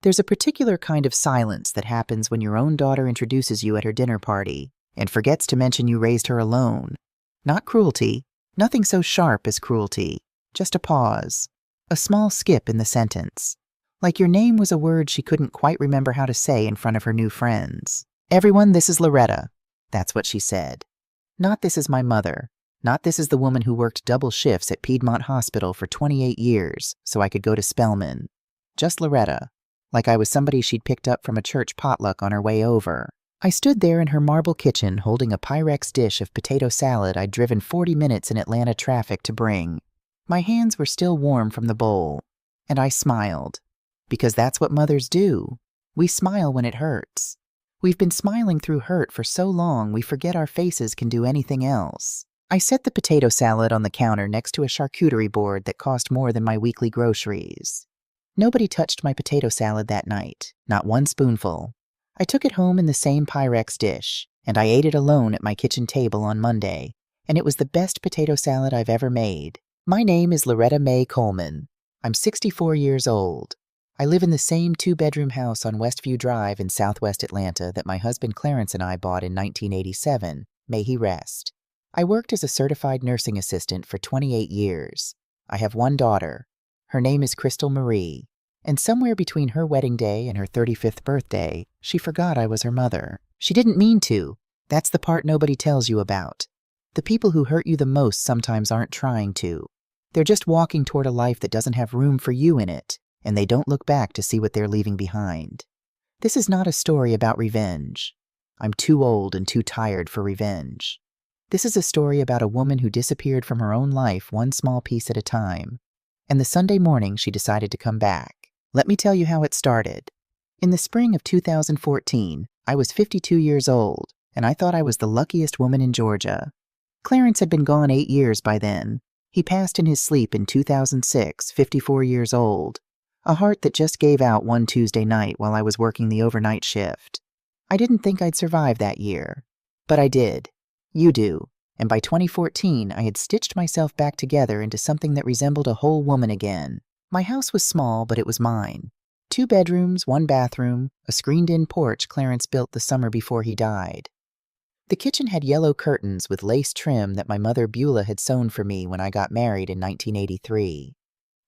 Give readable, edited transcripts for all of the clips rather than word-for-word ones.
There's a particular kind of silence that happens when your own daughter introduces you at her dinner party and forgets to mention you raised her alone. Not cruelty, nothing so sharp as cruelty, just a pause, a small skip in the sentence. Like your name was a word she couldn't quite remember how to say in front of her new friends. "Everyone, this is Loretta." That's what she said. Not "this is my mother." Not "this is the woman who worked double shifts at Piedmont Hospital for 28 years so I could go to Spelman." Just Loretta, like I was somebody she'd picked up from a church potluck on her way over. I stood there in her marble kitchen holding a Pyrex dish of potato salad I'd driven 40 minutes in Atlanta traffic to bring. My hands were still warm from the bowl, and I smiled. Because that's what mothers do. We smile when it hurts. We've been smiling through hurt for so long we forget our faces can do anything else. I set the potato salad on the counter next to a charcuterie board that cost more than my weekly groceries. Nobody touched my potato salad that night, not one spoonful. I took it home in the same Pyrex dish, and I ate it alone at my kitchen table on Monday, and it was the best potato salad I've ever made. My name is Loretta Mae Coleman. I'm 64 years old. I live in the same 2-bedroom house on Westview Drive in southwest Atlanta that my husband Clarence and I bought in 1987, may he rest. I worked as a certified nursing assistant for 28 years. I have one daughter. Her name is Crystal Marie, and somewhere between her wedding day and her 35th birthday, she forgot I was her mother. She didn't mean to. That's the part nobody tells you about. The people who hurt you the most sometimes aren't trying to. They're just walking toward a life that doesn't have room for you in it, and they don't look back to see what they're leaving behind. This is not a story about revenge. I'm too old and too tired for revenge. This is a story about a woman who disappeared from her own life one small piece at a time, and the Sunday morning she decided to come back. Let me tell you how it started. In the spring of 2014, I was 52 years old, and I thought I was the luckiest woman in Georgia. Clarence had been gone 8 years by then. He passed in his sleep in 2006, 54 years old. A heart that just gave out one Tuesday night while I was working the overnight shift. I didn't think I'd survive that year, but I did. You do. And by 2014, I had stitched myself back together into something that resembled a whole woman again. My house was small, but it was mine. 2 bedrooms, 1 bathroom, a screened-in porch Clarence built the summer before he died. The kitchen had yellow curtains with lace trim that my mother Beulah had sewn for me when I got married in 1983.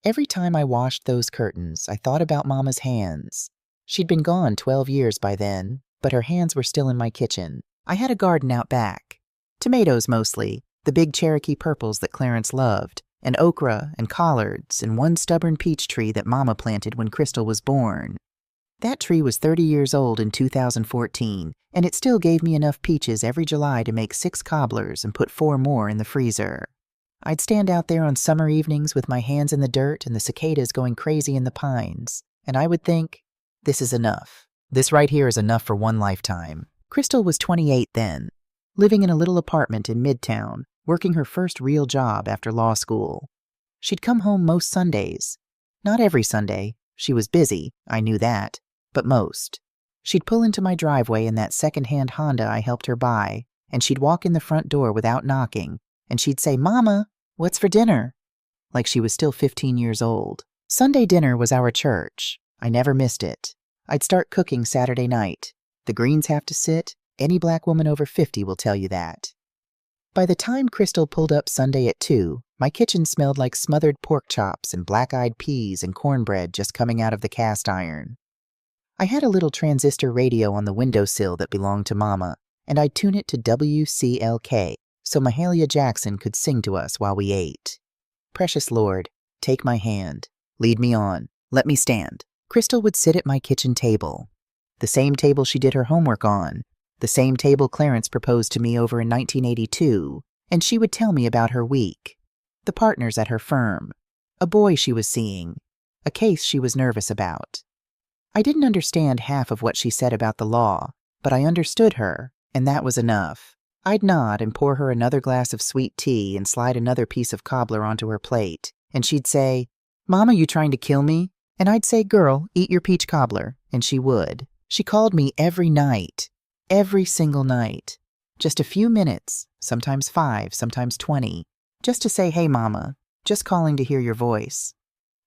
Every time I washed those curtains, I thought about Mama's hands. She'd been gone 12 years by then, but her hands were still in my kitchen. I had a garden out back. Tomatoes mostly, the big Cherokee purples that Clarence loved, and okra and collards, and one stubborn peach tree that Mama planted when Crystal was born. That tree was 30 years old in 2014, and it still gave me enough peaches every July to make 6 cobblers and put 4 more in the freezer. I'd stand out there on summer evenings with my hands in the dirt and the cicadas going crazy in the pines, and I would think, this is enough. This right here is enough for one lifetime. Crystal was 28 then, living in a little apartment in Midtown, working her first real job after law school. She'd come home most Sundays. Not every Sunday. She was busy, I knew that, but most. She'd pull into my driveway in that second-hand Honda I helped her buy, and she'd walk in the front door without knocking, and she'd say, "Mama, what's for dinner?" Like she was still 15 years old. Sunday dinner was our church. I never missed it. I'd start cooking Saturday night. The greens have to sit. Any black woman over 50 will tell you that. By the time Crystal pulled up Sunday at 2, my kitchen smelled like smothered pork chops and black-eyed peas and cornbread just coming out of the cast iron. I had a little transistor radio on the windowsill that belonged to Mama, and I'd tune it to WCLK so Mahalia Jackson could sing to us while we ate. Precious Lord, take my hand. Lead me on. Let me stand. Crystal would sit at my kitchen table. The same table she did her homework on. The same table Clarence proposed to me over in 1982, and she would tell me about her week, the partners at her firm, a boy she was seeing, a case she was nervous about. I didn't understand half of what she said about the law, but I understood her, and that was enough. I'd nod and pour her another glass of sweet tea and slide another piece of cobbler onto her plate, and she'd say, "Mama, you trying to kill me?" And I'd say, "Girl, eat your peach cobbler," and she would. She called me every night. Every single night. Just a few minutes, sometimes 5, sometimes 20, just to say, "Hey, Mama," just calling to hear your voice.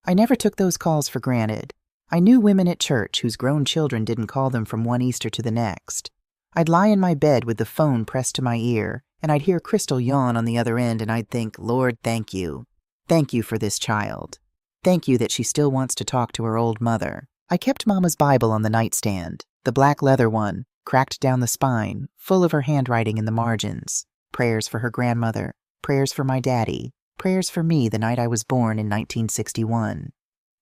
I never took those calls for granted. I knew women at church whose grown children didn't call them from one Easter to the next. I'd lie in my bed with the phone pressed to my ear, and I'd hear Crystal yawn on the other end, and I'd think, Lord, thank you. Thank you for this child. Thank you that she still wants to talk to her old mother. I kept Mama's Bible on the nightstand, the black leather one, cracked down the spine, full of her handwriting in the margins. Prayers for her grandmother, prayers for my daddy, prayers for me the night I was born in 1961.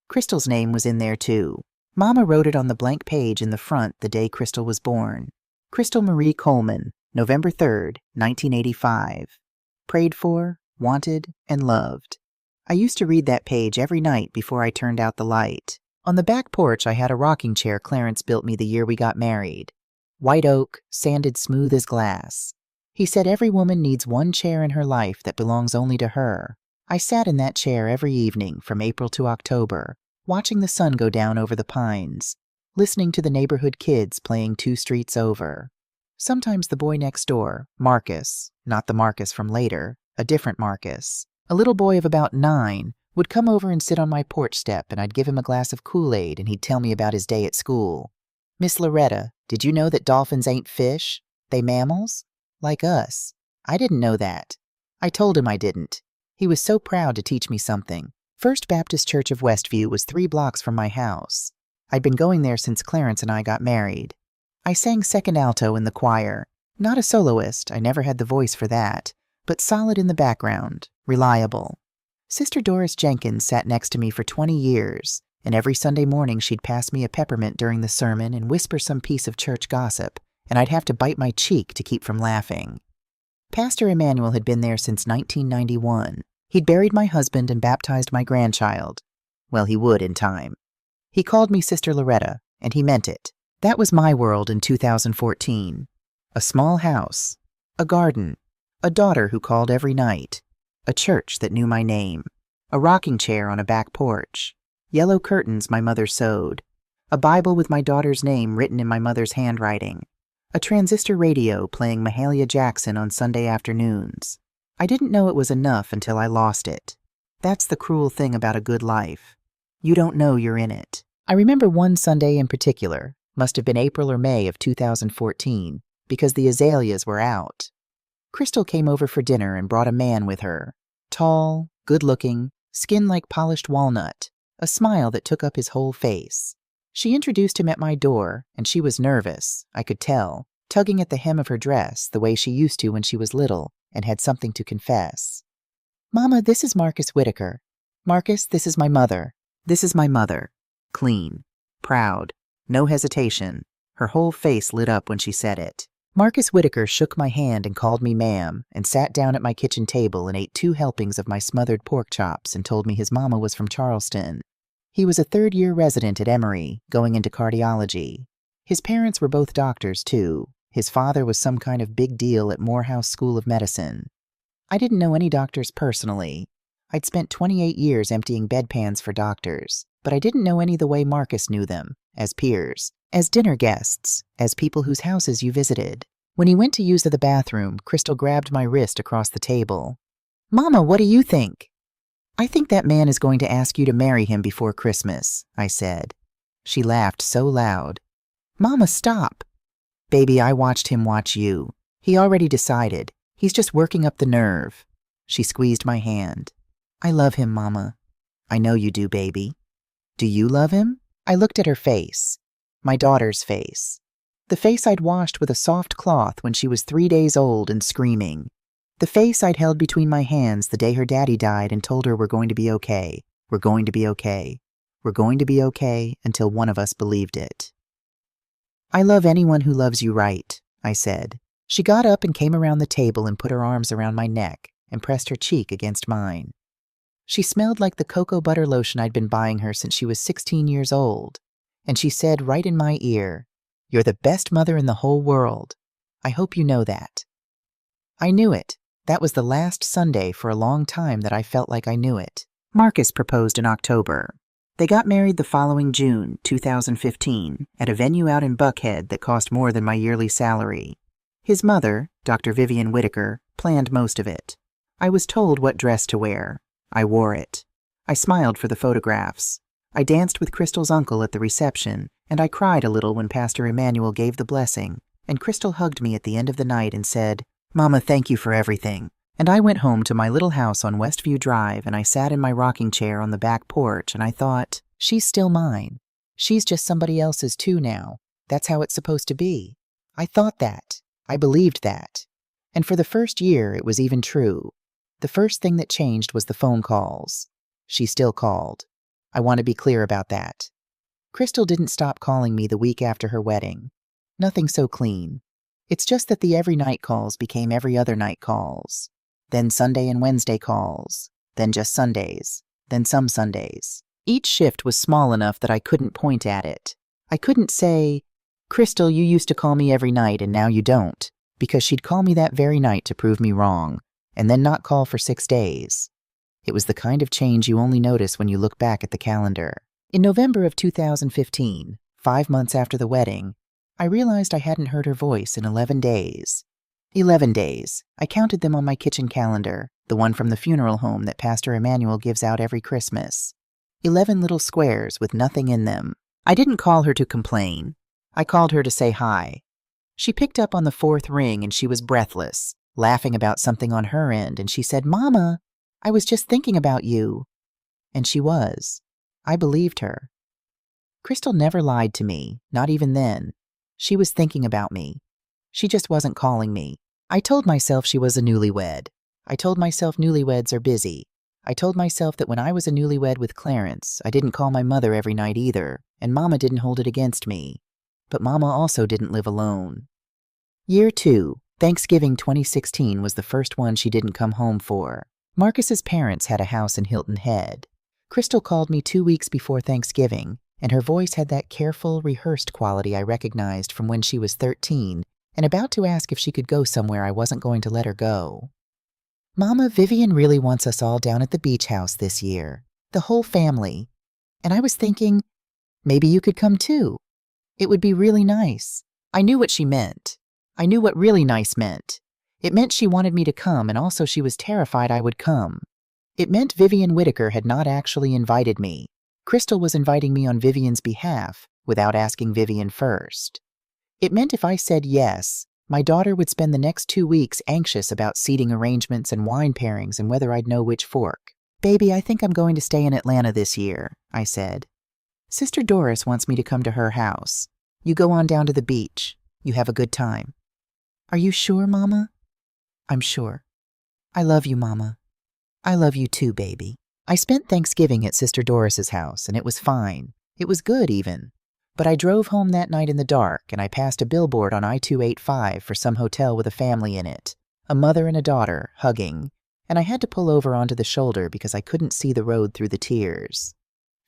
Crystal's name was in there too. Mama wrote it on the blank page in the front the day Crystal was born. Crystal Marie Coleman, November 3rd, 1985. Prayed for, wanted, and loved. I used to read that page every night before I turned out the light. On the back porch, I had a rocking chair Clarence built me the year we got married. White oak, sanded smooth as glass. He said every woman needs one chair in her life that belongs only to her. I sat in that chair every evening from April to October, watching the sun go down over the pines, listening to the neighborhood kids playing 2 streets over. Sometimes the boy next door, Marcus, not the Marcus from later, a different Marcus, a little boy of about 9, would come over and sit on my porch step, and I'd give him a glass of Kool-Aid and he'd tell me about his day at school. Miss Loretta, did you know that dolphins ain't fish? They mammals? Like us. I didn't know that. I told him I didn't. He was so proud to teach me something. First Baptist Church of Westview was 3 blocks from my house. I'd been going there since Clarence and I got married. I sang second alto in the choir. Not a soloist, I never had the voice for that, but solid in the background, reliable. Sister Doris Jenkins sat next to me for 20 years, and every Sunday morning she'd pass me a peppermint during the sermon and whisper some piece of church gossip, and I'd have to bite my cheek to keep from laughing. Pastor Emmanuel had been there since 1991. He'd buried my husband and baptized my grandchild. Well, he would in time. He called me Sister Loretta, and he meant it. That was my world in 2014. A small house, a garden, a daughter who called every night, a church that knew my name, a rocking chair on a back porch, yellow curtains my mother sewed, a Bible with my daughter's name written in my mother's handwriting, a transistor radio playing Mahalia Jackson on Sunday afternoons. I didn't know it was enough until I lost it. That's the cruel thing about a good life. You don't know you're in it. I remember one Sunday in particular, must have been April or May of 2014, because the azaleas were out. Crystal came over for dinner and brought a man with her. Tall, good-looking, skin like polished walnut, a smile that took up his whole face. She introduced him at my door, and she was nervous, I could tell, tugging at the hem of her dress the way she used to when she was little and had something to confess. Mama, this is Marcus Whitaker. Marcus, this is my mother. This is my mother. Clean. Proud. No hesitation. Her whole face lit up when she said it. Marcus Whitaker shook my hand and called me ma'am, and sat down at my kitchen table and ate 2 helpings of my smothered pork chops and told me his mama was from Charleston. He was a 3rd-year resident at Emory, going into cardiology. His parents were both doctors, too. His father was some kind of big deal at Morehouse School of Medicine. I didn't know any doctors personally. I'd spent 28 years emptying bedpans for doctors, but I didn't know any the way Marcus knew them, as peers, as dinner guests, as people whose houses you visited. When he went to use the bathroom, Crystal grabbed my wrist across the table. Mama, what do you think? I think that man is going to ask you to marry him before Christmas, I said. She laughed so loud. Mama, stop. Baby, I watched him watch you. He already decided. He's just working up the nerve. She squeezed my hand. I love him, Mama. I know you do, baby. Do you love him? I looked at her face. My daughter's face. The face I'd washed with a soft cloth when she was 3 days old and screaming. The face I'd held between my hands the day her daddy died and told her we're going to be okay. We're going to be okay. We're going to be okay until one of us believed it. I love anyone who loves you right, I said. She got up and came around the table and put her arms around my neck and pressed her cheek against mine. She smelled like the cocoa butter lotion I'd been buying her since she was 16 years old, and she said right in my ear, "You're the best mother in the whole world. I hope you know that." I knew it. That was the last Sunday for a long time that I felt like I knew it. Marcus proposed in October. They got married the following June, 2015, at a venue out in Buckhead that cost more than my yearly salary. His mother, Dr. Vivian Whitaker, planned most of it. I was told what dress to wear. I wore it. I smiled for the photographs. I danced with Crystal's uncle at the reception, and I cried a little when Pastor Emmanuel gave the blessing, and Crystal hugged me at the end of the night and said, "Mama, thank you for everything." And I went home to my little house on Westview Drive, and I sat in my rocking chair on the back porch, and I thought, she's still mine. She's just somebody else's too now. That's how it's supposed to be. I thought that. I believed that. And for the first year, it was even true. The first thing that changed was the phone calls. She still called. I want to be clear about that. Crystal didn't stop calling me the week after her wedding. Nothing so clean. It's just that the every night calls became every other night calls. Then Sunday and Wednesday calls. Then just Sundays. Then some Sundays. Each shift was small enough that I couldn't point at it. I couldn't say, "Crystal, you used to call me every night and now you don't," because she'd call me that very night to prove me wrong, and then not call for 6 days. It was the kind of change you only notice when you look back at the calendar. In November of 2015, 5 months after the wedding, I realized I hadn't heard her voice in 11 days. 11 days. I counted them on my kitchen calendar, the one from the funeral home that Pastor Emmanuel gives out every Christmas. 11 little squares with nothing in them. I didn't call her to complain. I called her to say hi. She picked up on the 4th ring and she was breathless, laughing about something on her end, and she said, "Mama, I was just thinking about you." And she was. I believed her. Crystal never lied to me, not even then. She was thinking about me. She just wasn't calling me. I told myself she was a newlywed. I told myself newlyweds are busy. I told myself that when I was a newlywed with Clarence, I didn't call my mother every night either, and Mama didn't hold it against me. But Mama also didn't live alone. Year 2, Thanksgiving 2016, was the first one she didn't come home for. Marcus's parents had a house in Hilton Head. Crystal called me 2 weeks before Thanksgiving, and her voice had that careful, rehearsed quality I recognized from when she was 13 and about to ask if she could go somewhere I wasn't going to let her go. "Mama, Vivian really wants us all down at the beach house this year, the whole family. And I was thinking, maybe you could come too. It would be really nice." I knew what she meant. I knew what really nice meant. It meant she wanted me to come, and also she was terrified I would come. It meant Vivian Whitaker had not actually invited me. Crystal was inviting me on Vivian's behalf, without asking Vivian first. It meant if I said yes, my daughter would spend the next 2 weeks anxious about seating arrangements and wine pairings and whether I'd know which fork. "Baby, I think I'm going to stay in Atlanta this year," I said. "Sister Doris wants me to come to her house. You go on down to the beach. You have a good time." "Are you sure, Mama?" "I'm sure. I love you, Mama. I love you too, baby." I spent Thanksgiving at Sister Doris's house, and it was fine. It was good, even. But I drove home that night in the dark, and I passed a billboard on I-285 for some hotel with a family in it, a mother and a daughter, hugging, and I had to pull over onto the shoulder because I couldn't see the road through the tears.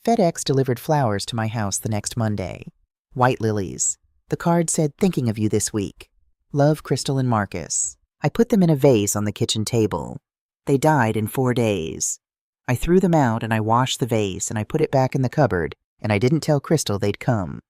FedEx delivered flowers to my house the next Monday. White lilies. The card said, "Thinking of you this week. Love, Crystal and Marcus." I put them in a vase on the kitchen table. They died in 4 days. I threw them out, and I washed the vase, and I put it back in the cupboard, and I didn't tell Crystal they'd come.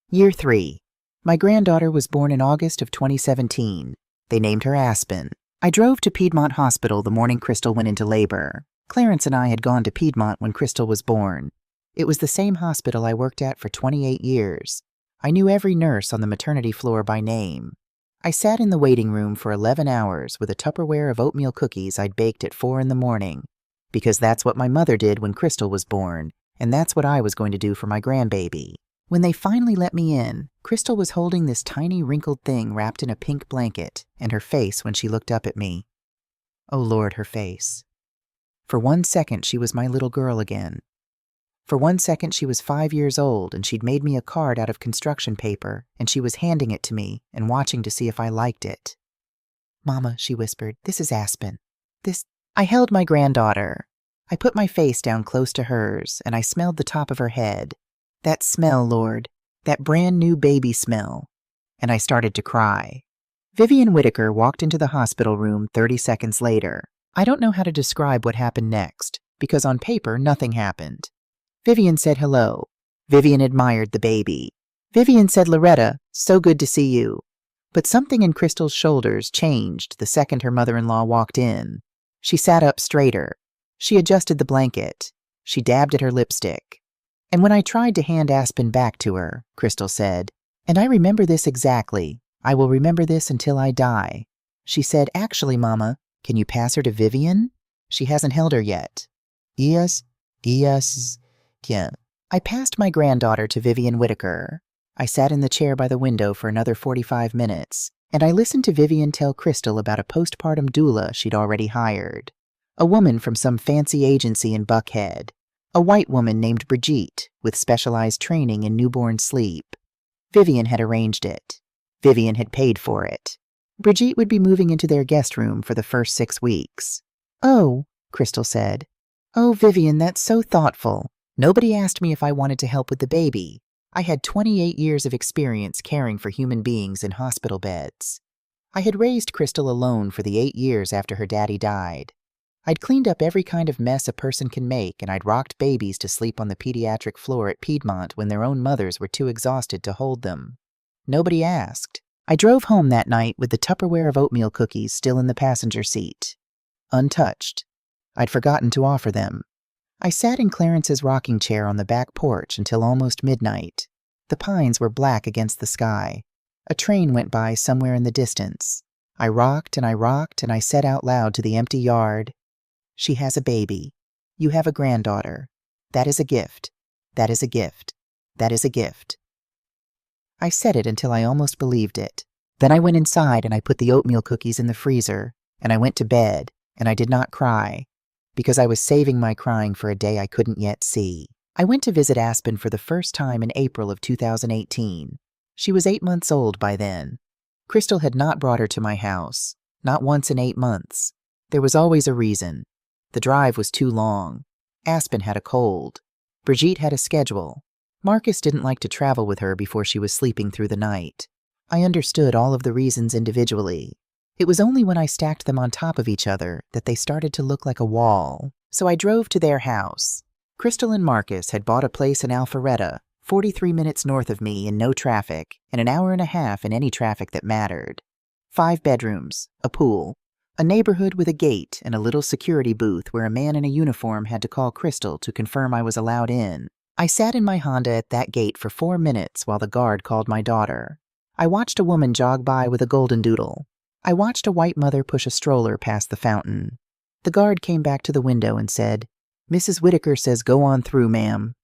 Year 3. My granddaughter was born in August of 2017. They named her Aspen. I drove to Piedmont Hospital the morning Crystal went into labor. Clarence and I had gone to Piedmont when Crystal was born. It was the same hospital I worked at for 28 years. I knew every nurse on the maternity floor by name. I sat in the waiting room for 11 hours with a Tupperware of oatmeal cookies I'd baked at 4 in the morning, because that's what my mother did when Crystal was born, and that's what I was going to do for my grandbaby. When they finally let me in, Crystal was holding this tiny wrinkled thing wrapped in a pink blanket, and her face when she looked up at me. Oh Lord, her face. For 1 second, she was my little girl again. For 1 second, she was 5 years old, and she'd made me a card out of construction paper, and she was handing it to me and watching to see if I liked it. "Mama," she whispered, "this is Aspen. I held my granddaughter. I put my face down close to hers, and I smelled the top of her head. That smell, Lord, that brand new baby smell. And I started to cry. Vivian Whitaker walked into the hospital room 30 seconds later. I don't know how to describe what happened next, because on paper, nothing happened. Vivian said hello. Vivian admired the baby. Vivian said, "Loretta, so good to see you." But something in Crystal's shoulders changed the second her mother-in-law walked in. She sat up straighter. She adjusted the blanket. She dabbed at her lipstick. And when I tried to hand Aspen back to her, Crystal said, "And I remember this exactly. I will remember this until I die." She said, "Actually, Mama, can you pass her to Vivian? She hasn't held her yet." Yes, can. I passed my granddaughter to Vivian Whitaker. I sat in the chair by the window for another 45 minutes, and I listened to Vivian tell Crystal about a postpartum doula she'd already hired. A woman from some fancy agency in Buckhead. A white woman named Brigitte with specialized training in newborn sleep. Vivian had arranged it. Vivian had paid for it. Brigitte would be moving into their guest room for the first 6 weeks. "Oh," Crystal said. "Oh, Vivian, that's so thoughtful. Nobody asked me if I wanted to help with the baby. I had 28 years of experience caring for human beings in hospital beds. I had raised Crystal alone for the 8 years after her daddy died. I'd cleaned up every kind of mess a person can make, and I'd rocked babies to sleep on the pediatric floor at Piedmont when their own mothers were too exhausted to hold them. Nobody asked. I drove home that night with the Tupperware of oatmeal cookies still in the passenger seat. Untouched. I'd forgotten to offer them. I sat in Clarence's rocking chair on the back porch until almost midnight. The pines were black against the sky. A train went by somewhere in the distance. I rocked and I said out loud to the empty yard, "She has a baby. You have a granddaughter. That is a gift. That is a gift. That is a gift." I said it until I almost believed it. Then I went inside and I put the oatmeal cookies in the freezer, and I went to bed, and I did not cry, because I was saving my crying for a day I couldn't yet see. I went to visit Aspen for the first time in April of 2018. She was 8 months old by then. Crystal had not brought her to my house, not once in 8 months. There was always a reason. The drive was too long. Aspen had a cold. Brigitte had a schedule. Marcus didn't like to travel with her before she was sleeping through the night. I understood all of the reasons individually. It was only when I stacked them on top of each other that they started to look like a wall. So I drove to their house. Crystal and Marcus had bought a place in Loretta, 43 minutes north of me in no traffic, and an hour and a half in any traffic that mattered. 5 bedrooms, a pool, a neighborhood with a gate and a little security booth where a man in a uniform had to call Crystal to confirm I was allowed in. I sat in my Honda at that gate for 4 minutes while the guard called my daughter. I watched a woman jog by with a golden doodle. I watched a white mother push a stroller past the fountain. The guard came back to the window and said, "Mrs. Whitaker says go on through, ma'am."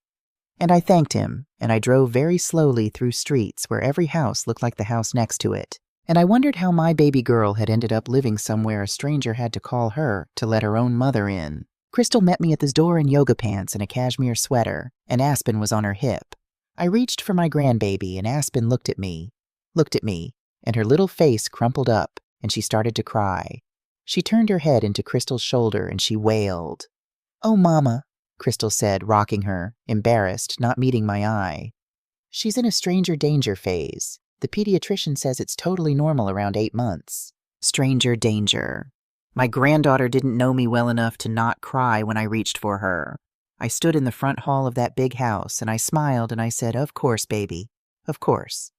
And I thanked him, and I drove very slowly through streets where every house looked like the house next to it. And I wondered how my baby girl had ended up living somewhere a stranger had to call her to let her own mother in. Crystal met me at the door in yoga pants and a cashmere sweater, and Aspen was on her hip. I reached for my grandbaby, and Aspen looked at me, and her little face crumpled up, and she started to cry. She turned her head into Crystal's shoulder, and she wailed. "Oh, Mama," Crystal said, rocking her, embarrassed, not meeting my eye. "She's in a stranger danger phase. The pediatrician says it's totally normal around 8 months. Stranger danger. My granddaughter didn't know me well enough to not cry when I reached for her. I stood in the front hall of that big house, and I smiled and I said, 'Of course, baby. Of course.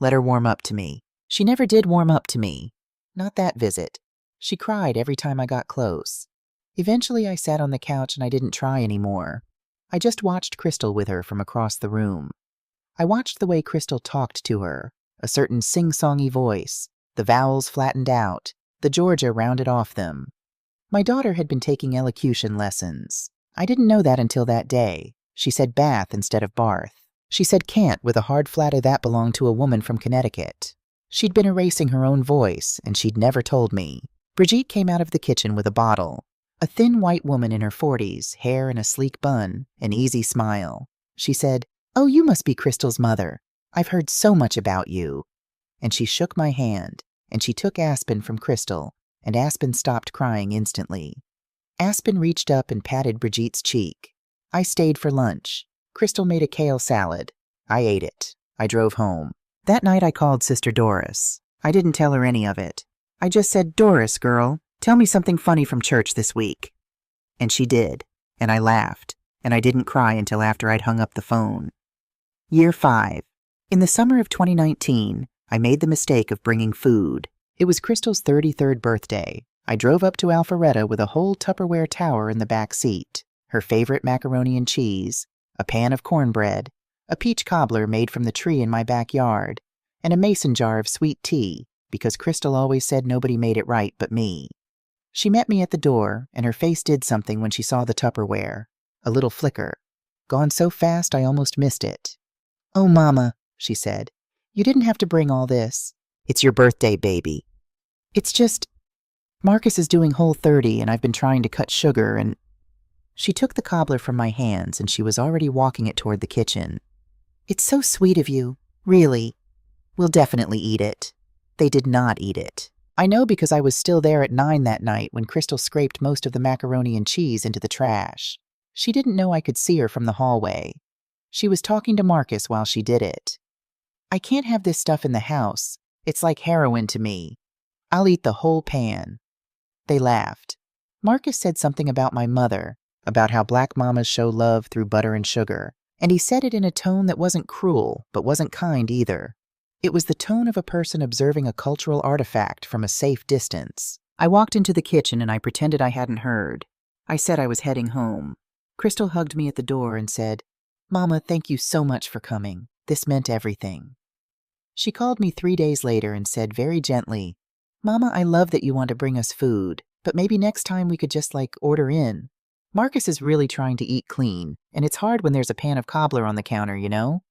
Let her warm up to me.' She never did warm up to me. Not that visit. She cried every time I got close. Eventually I sat on the couch and I didn't try anymore. I just watched Crystal with her from across the room. I watched the way Crystal talked to her, a certain sing-songy voice, the vowels flattened out, the Georgia rounded off them. My daughter had been taking elocution lessons. I didn't know that until that day. She said bath instead of barth. She said can't with a hard flatter that belonged to a woman from Connecticut. She'd been erasing her own voice, and she'd never told me. Brigitte came out of the kitchen with a bottle. A thin white woman in her 40s, hair in a sleek bun, an easy smile. She said, "Oh, you must be Crystal's mother. I've heard so much about you." And she shook my hand, and she took Aspen from Crystal, and Aspen stopped crying instantly. Aspen reached up and patted Brigitte's cheek. I stayed for lunch. Crystal made a kale salad. I ate it. I drove home. That night I called Sister Doris. I didn't tell her any of it. I just said, "Doris, girl, tell me something funny from church this week." And she did, and I laughed, and I didn't cry until after I'd hung up the phone. Year 5. In the summer of 2019, I made the mistake of bringing food. It was Crystal's 33rd birthday. I drove up to Loretta with a whole Tupperware tower in the back seat, her favorite macaroni and cheese, a pan of cornbread, a peach cobbler made from the tree in my backyard, and a mason jar of sweet tea, because Crystal always said nobody made it right but me. She met me at the door, and her face did something when she saw the Tupperware. A little flicker. Gone so fast I almost missed it. "Oh, Mama," she said, "you didn't have to bring all this. It's your birthday, baby. It's just, Marcus is doing Whole30, and I've been trying to cut sugar, and—" She took the cobbler from my hands, and she was already walking it toward the kitchen. "It's so sweet of you, really. We'll definitely eat it." They did not eat it. I know because I was still there at 9 that night when Crystal scraped most of the macaroni and cheese into the trash. She didn't know I could see her from the hallway. She was talking to Marcus while she did it. "I can't have this stuff in the house. It's like heroin to me. I'll eat the whole pan." They laughed. Marcus said something about my mother, about how black mamas show love through butter and sugar, and he said it in a tone that wasn't cruel, but wasn't kind either. It was the tone of a person observing a cultural artifact from a safe distance. I walked into the kitchen and I pretended I hadn't heard. I said I was heading home. Crystal hugged me at the door and said, "Mama, thank you so much for coming. This meant everything." She called me 3 days later and said very gently, "Mama, I love that you want to bring us food, but maybe next time we could just, order in. Marcus is really trying to eat clean, and it's hard when there's a pan of cobbler on the counter, you know?"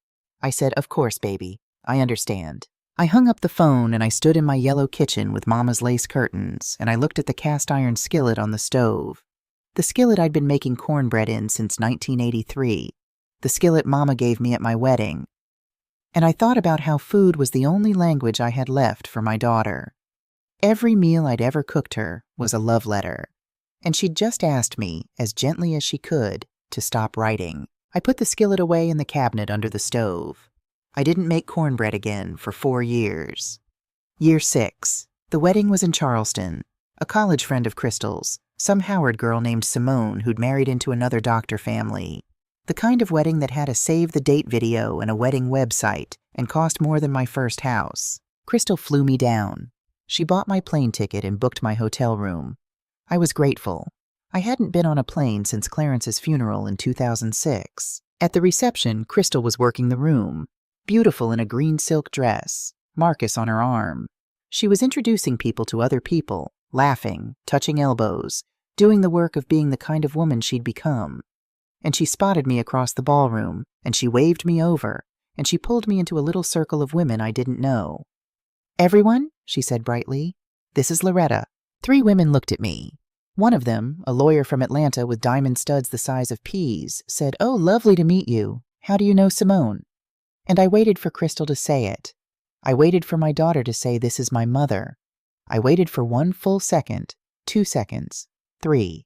I said, "Of course, baby. I understand." I hung up the phone and I stood in my yellow kitchen with Mama's lace curtains, and I looked at the cast iron skillet on the stove. The skillet I'd been making cornbread in since 1983. The skillet Mama gave me at my wedding. And I thought about how food was the only language I had left for my daughter. Every meal I'd ever cooked her was a love letter. And she'd just asked me, as gently as she could, to stop writing. I put the skillet away in the cabinet under the stove. I didn't make cornbread again for 4 years. Year 6. The wedding was in Charleston. A college friend of Crystal's, some Howard girl named Simone who'd married into another doctor family. The kind of wedding that had a save-the-date video and a wedding website and cost more than my first house. Crystal flew me down. She bought my plane ticket and booked my hotel room. I was grateful. I hadn't been on a plane since Clarence's funeral in 2006. At the reception, Crystal was working the room, beautiful in a green silk dress, Marcus on her arm. She was introducing people to other people, laughing, touching elbows, doing the work of being the kind of woman she'd become. And she spotted me across the ballroom, and she waved me over, and she pulled me into a little circle of women I didn't know. "Everyone," she said brightly, "this is Loretta." 3 women looked at me. One of them, a lawyer from Atlanta with diamond studs the size of peas, said, "Oh, lovely to meet you. How do you know Simone?" And I waited for Crystal to say it. I waited for my daughter to say, "This is my mother." I waited for 1 full second, 2 seconds, 3.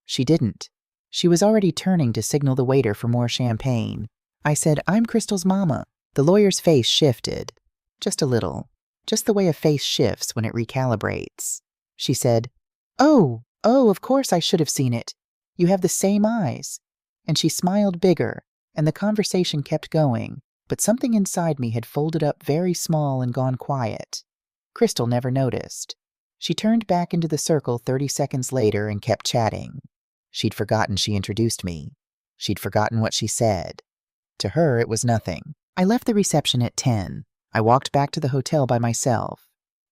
She didn't. She was already turning to signal the waiter for more champagne. I said, "I'm Crystal's mama." The lawyer's face shifted. Just a little. Just the way a face shifts when it recalibrates. She said, Oh, of course I should have seen it. You have the same eyes." And she smiled bigger, and the conversation kept going, but something inside me had folded up very small and gone quiet. Crystal never noticed. She turned back into the circle 30 seconds later and kept chatting. She'd forgotten she introduced me. She'd forgotten what she said. To her, it was nothing. I left the reception at 10. I walked back to the hotel by myself.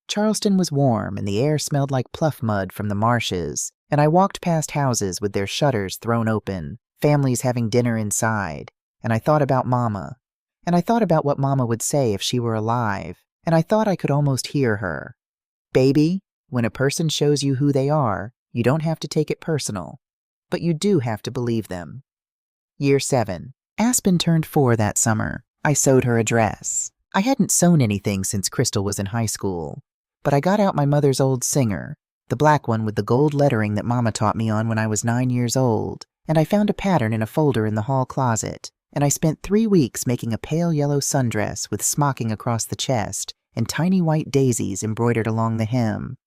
Charleston was warm, and the air smelled like pluff mud from the marshes, and I walked past houses with their shutters thrown open, families having dinner inside, and I thought about Mama. And I thought about what Mama would say if she were alive, and I thought I could almost hear her. "Baby, when a person shows you who they are, you don't have to take it personal, but you do have to believe them." Year 7. Aspen turned 4 that summer. I sewed her a dress. I hadn't sewn anything since Crystal was in high school, but I got out my mother's old Singer, the black one with the gold lettering that Mama taught me on when I was 9 years old, and I found a pattern in a folder in the hall closet, and I spent 3 weeks making a pale yellow sundress with smocking across the chest and tiny white daisies embroidered along the hem.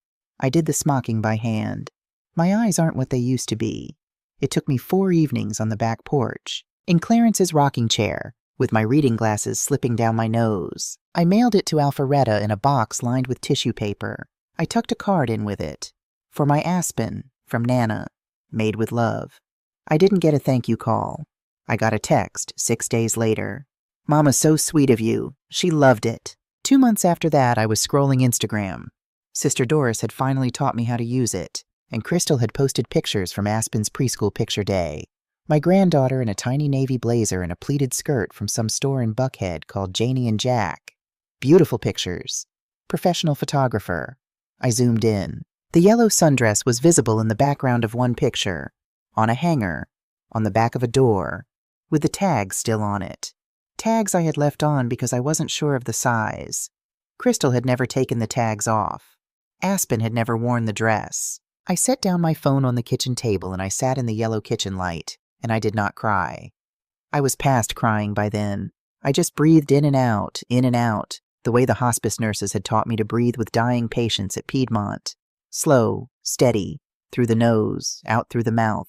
I did the smocking by hand. My eyes aren't what they used to be. It took me 4 evenings on the back porch, in Clarence's rocking chair, with my reading glasses slipping down my nose. I mailed it to Alpharetta in a box lined with tissue paper. I tucked a card in with it. "For my Aspen, from Nana, made with love." I didn't get a thank you call. I got a text 6 days later. "Mama's so sweet of you. She loved it." 2 months after that, I was scrolling Instagram. Sister Doris had finally taught me how to use it, and Crystal had posted pictures from Aspen's preschool picture day. My granddaughter in a tiny navy blazer and a pleated skirt from some store in Buckhead called Janie and Jack. Beautiful pictures. Professional photographer. I zoomed in. The yellow sundress was visible in the background of one picture, on a hanger, on the back of a door, with the tags still on it. Tags I had left on because I wasn't sure of the size. Crystal had never taken the tags off. Aspen had never worn the dress. I set down my phone on the kitchen table and I sat in the yellow kitchen light, and I did not cry. I was past crying by then. I just breathed in and out, the way the hospice nurses had taught me to breathe with dying patients at Piedmont. Slow, steady, through the nose, out through the mouth.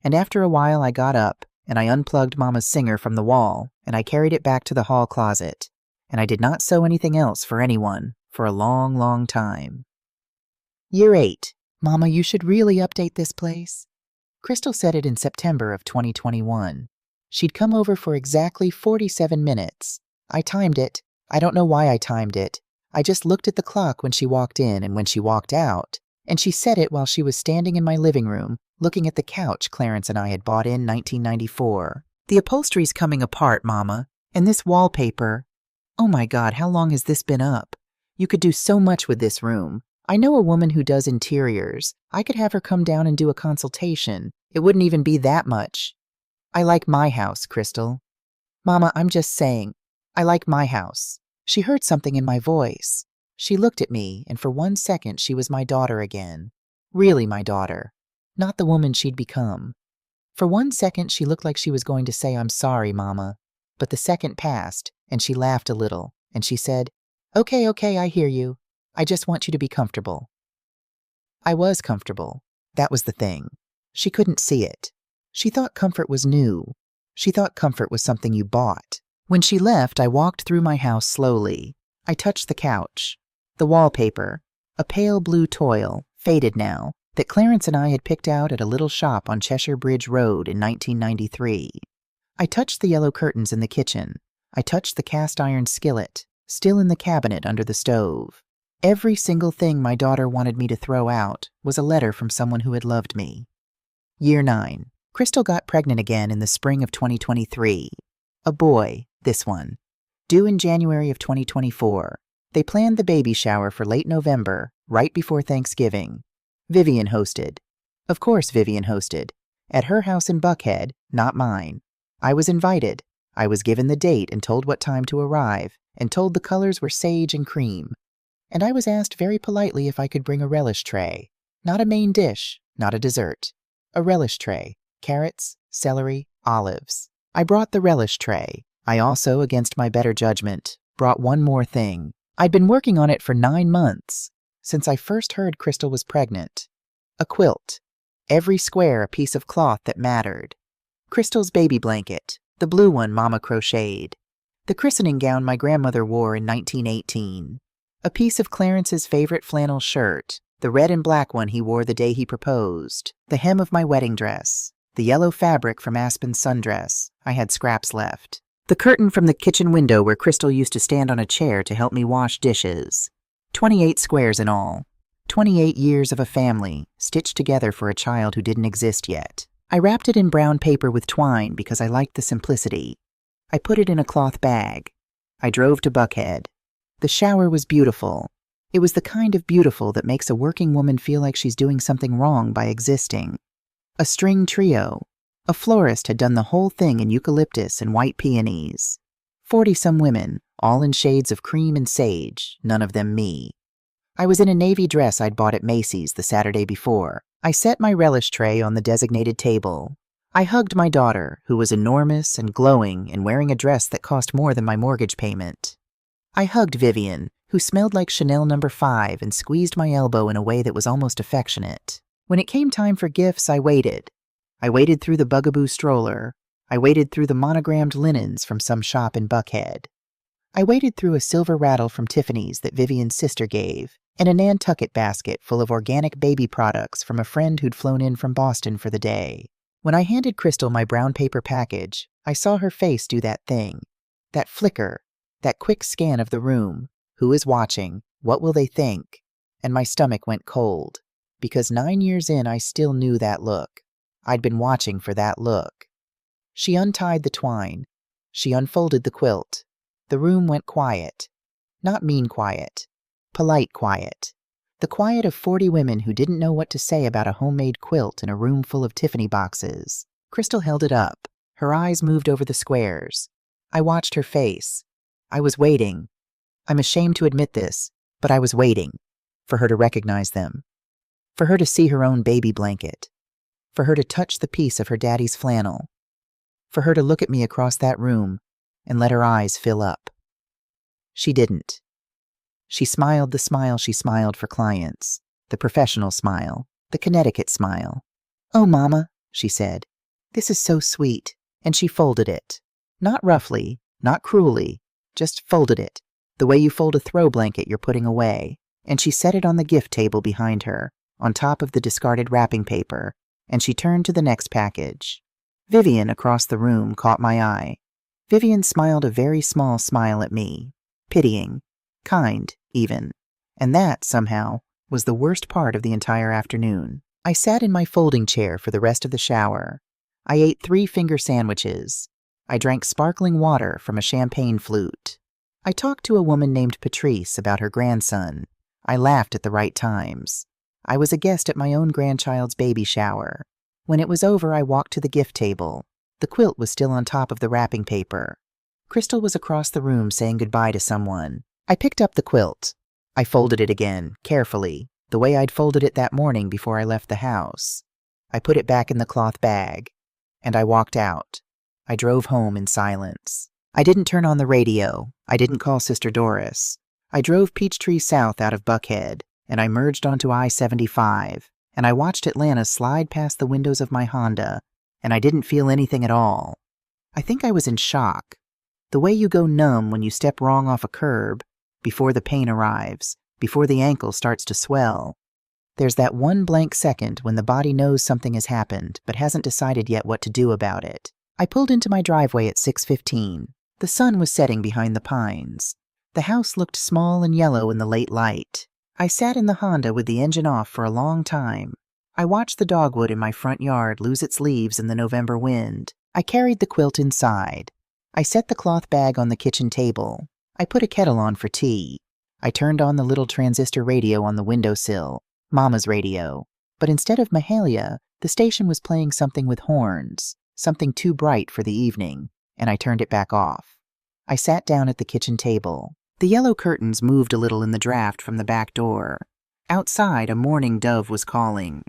And after a while I got up, and I unplugged Mama's singer from the wall, and I carried it back to the hall closet. And I did not sew anything else for anyone for a long, long time. Year 8. "Mama, you should really update this place." Crystal said it in September of 2021. She'd come over for exactly 47 minutes. I timed it. I don't know why I timed it. I just looked at the clock when she walked in and when she walked out, and she said it while she was standing in my living room, looking at the couch Clarence and I had bought in 1994. "The upholstery's coming apart, Mama, and this wallpaper. Oh my God, how long has this been up? You could do so much with this room. I know a woman who does interiors. I could have her come down and do a consultation. It wouldn't even be that much. I like my house, Crystal. Mama, I'm just saying, I like my house." She heard something in my voice. She looked at me, and for 1 second she was my daughter again. Really my daughter, not the woman she'd become. For 1 second she looked like she was going to say, "I'm sorry, Mama." But the second passed, and she laughed a little, and she said, Okay, I hear you. I just want you to be comfortable." I was comfortable. That was the thing. She couldn't see it. She thought comfort was new. She thought comfort was something you bought. When she left, I walked through my house slowly. I touched the couch, the wallpaper, a pale blue toil, faded now, that Clarence and I had picked out at a little shop on Cheshire Bridge Road in 1993. I touched the yellow curtains in the kitchen. I touched the cast iron skillet, still in the cabinet under the stove. Every single thing my daughter wanted me to throw out was a letter from someone who had loved me. Year 9. Crystal got pregnant again in the spring of 2023. A boy, this one. Due in January of 2024. They planned the baby shower for late November, right before Thanksgiving. Vivian hosted. Of course Vivian hosted. At her house in Buckhead, not mine. I was invited. I was given the date and told what time to arrive, and told the colors were sage and cream. And I was asked very politely if I could bring a relish tray. Not a main dish, not a dessert. A relish tray. Carrots, celery, olives. I brought the relish tray. I also, against my better judgment, brought one more thing. I'd been working on it for 9 months, since I first heard Crystal was pregnant. A quilt. Every square a piece of cloth that mattered. Crystal's baby blanket, the blue one Mama crocheted. The christening gown my grandmother wore in 1918. A piece of Clarence's favorite flannel shirt, the red and black one he wore the day he proposed. The hem of my wedding dress. The yellow fabric from Aspen's sundress. I had scraps left. The curtain from the kitchen window where Crystal used to stand on a chair to help me wash dishes. 28 squares in all. 28 years of a family, stitched together for a child who didn't exist yet. I wrapped it in brown paper with twine because I liked the simplicity. I put it in a cloth bag. I drove to Buckhead. The shower was beautiful. It was the kind of beautiful that makes a working woman feel like she's doing something wrong by existing. A string trio. A florist had done the whole thing in eucalyptus and white peonies. 40-some women, all in shades of cream and sage, none of them me. I was in a navy dress I'd bought at Macy's the Saturday before. I set my relish tray on the designated table. I hugged my daughter, who was enormous and glowing and wearing a dress that cost more than my mortgage payment. I hugged Vivian, who smelled like Chanel No. 5 and squeezed my elbow in a way that was almost affectionate. When it came time for gifts, I waited. I waded through the bugaboo stroller. I waded through the monogrammed linens from some shop in Buckhead. I waded through a silver rattle from Tiffany's that Vivian's sister gave, and a Nantucket basket full of organic baby products from a friend who'd flown in from Boston for the day. When I handed Crystal my brown paper package, I saw her face do that thing. That flicker, that quick scan of the room. Who is watching? What will they think? And my stomach went cold, because 9 years in I still knew that look. I'd been watching for that look. She untied the twine. She unfolded the quilt. The room went quiet. Not mean quiet. Polite quiet. The quiet of 40 women who didn't know what to say about a homemade quilt in a room full of Tiffany boxes. Crystal held it up. Her eyes moved over the squares. I watched her face. I was waiting. I'm ashamed to admit this, but I was waiting for her to recognize them. For her to see her own baby blanket. For her to touch the piece of her daddy's flannel. For her to look at me across that room and let her eyes fill up. She didn't. She smiled the smile she smiled for clients, the professional smile, the Connecticut smile. "Oh, Mama," she said, "this is so sweet." And she folded it. Not roughly, not cruelly, just folded it, the way you fold a throw blanket you're putting away. And she set it on the gift table behind her, on top of the discarded wrapping paper, and she turned to the next package. Vivian, across the room, caught my eye. Vivian smiled a very small smile at me, pitying, kind, even. And that, somehow, was the worst part of the entire afternoon. I sat in my folding chair for the rest of the shower. I ate 3 finger sandwiches. I drank sparkling water from a champagne flute. I talked to a woman named Patrice about her grandson. I laughed at the right times. I was a guest at my own grandchild's baby shower. When it was over, I walked to the gift table. The quilt was still on top of the wrapping paper. Crystal was across the room saying goodbye to someone. I picked up the quilt. I folded it again, carefully, the way I'd folded it that morning before I left the house. I put it back in the cloth bag, and I walked out. I drove home in silence. I didn't turn on the radio. I didn't call Sister Doris. I drove Peachtree South out of Buckhead, and I merged onto I-75, and I watched Atlanta slide past the windows of my Honda, and I didn't feel anything at all. I think I was in shock. The way you go numb when you step wrong off a curb, before the pain arrives, before the ankle starts to swell. There's that one blank second when the body knows something has happened, but hasn't decided yet what to do about it. I pulled into my driveway at 6:15. The sun was setting behind the pines. The house looked small and yellow in the late light. I sat in the Honda with the engine off for a long time. I watched the dogwood in my front yard lose its leaves in the November wind. I carried the quilt inside. I set the cloth bag on the kitchen table. I put a kettle on for tea. I turned on the little transistor radio on the windowsill, Mama's radio. But instead of Mahalia, the station was playing something with horns, something too bright for the evening, and I turned it back off. I sat down at the kitchen table. The yellow curtains moved a little in the draft from the back door. Outside, a mourning dove was calling.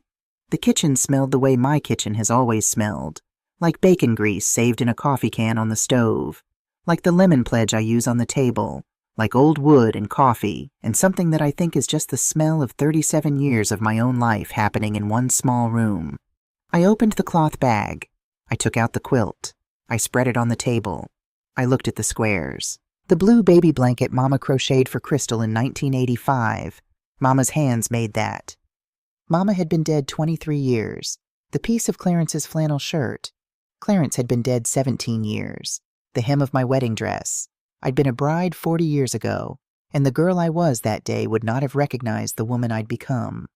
The kitchen smelled the way my kitchen has always smelled, like bacon grease saved in a coffee can on the stove, like the lemon pledge I use on the table, like old wood and coffee, and something that I think is just the smell of 37 years of my own life happening in one small room. I opened the cloth bag. I took out the quilt. I spread it on the table. I looked at the squares. The blue baby blanket Mama crocheted for Crystal in 1985. Mama's hands made that. Mama had been dead 23 years. The piece of Clarence's flannel shirt. Clarence had been dead 17 years. The hem of my wedding dress. I'd been a bride 40 years ago, and the girl I was that day would not have recognized the woman I'd become.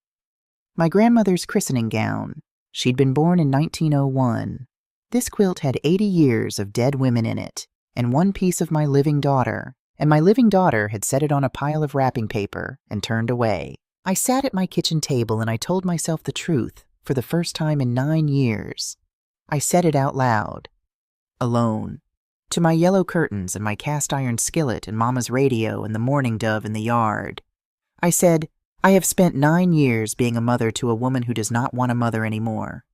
My grandmother's christening gown. She'd been born in 1901. This quilt had 80 years of dead women in it, and one piece of my living daughter, and my living daughter had set it on a pile of wrapping paper and turned away. I sat at my kitchen table and I told myself the truth for the first time in 9 years. I said it out loud. Alone. To my yellow curtains and my cast-iron skillet and Mama's radio and the mourning dove in the yard. I said, I have spent 9 years being a mother to a woman who does not want a mother anymore.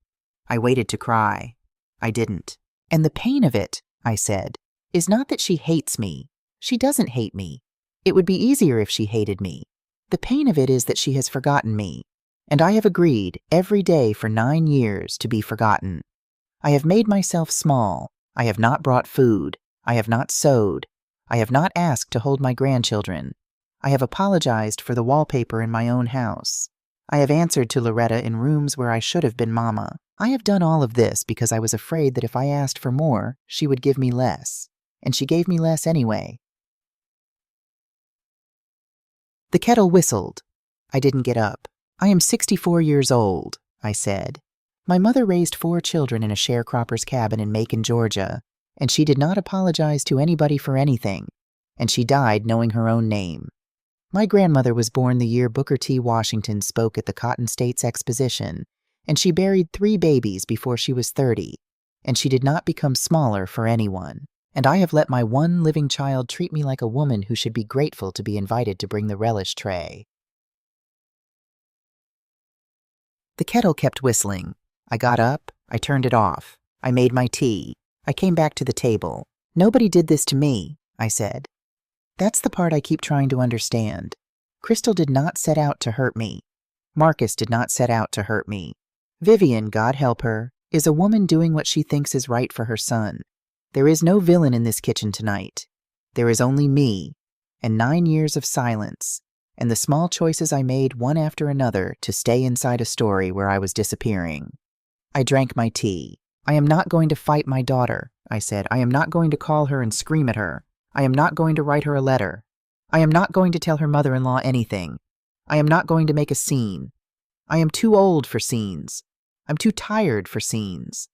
I waited to cry. I didn't. And the pain of it, I said, is not that she hates me. She doesn't hate me. It would be easier if she hated me. The pain of it is that she has forgotten me, and I have agreed every day for 9 years to be forgotten. I have made myself small. I have not brought food. I have not sewed. I have not asked to hold my grandchildren. I have apologized for the wallpaper in my own house. I have answered to Loretta in rooms where I should have been Mama. I have done all of this because I was afraid that if I asked for more, she would give me less. And she gave me less anyway. The kettle whistled. I didn't get up. I am 64 years old, I said. My mother raised 4 children in a sharecropper's cabin in Macon, Georgia, and she did not apologize to anybody for anything, and she died knowing her own name. My grandmother was born the year Booker T. Washington spoke at the Cotton States Exposition, and she buried 3 babies before she was 30, and she did not become smaller for anyone. And I have let my one living child treat me like a woman who should be grateful to be invited to bring the relish tray. The kettle kept whistling. I got up, I turned it off. I made my tea. I came back to the table. Nobody did this to me, I said. That's the part I keep trying to understand. Crystal did not set out to hurt me. Marcus did not set out to hurt me. Vivian, God help her, is a woman doing what she thinks is right for her son. There is no villain in this kitchen tonight. There is only me, and 9 years of silence, and the small choices I made one after another to stay inside a story where I was disappearing. I drank my tea. I am not going to fight my daughter, I said. I am not going to call her and scream at her. I am not going to write her a letter. I am not going to tell her mother-in-law anything. I am not going to make a scene. I am too old for scenes. I'm too tired for scenes.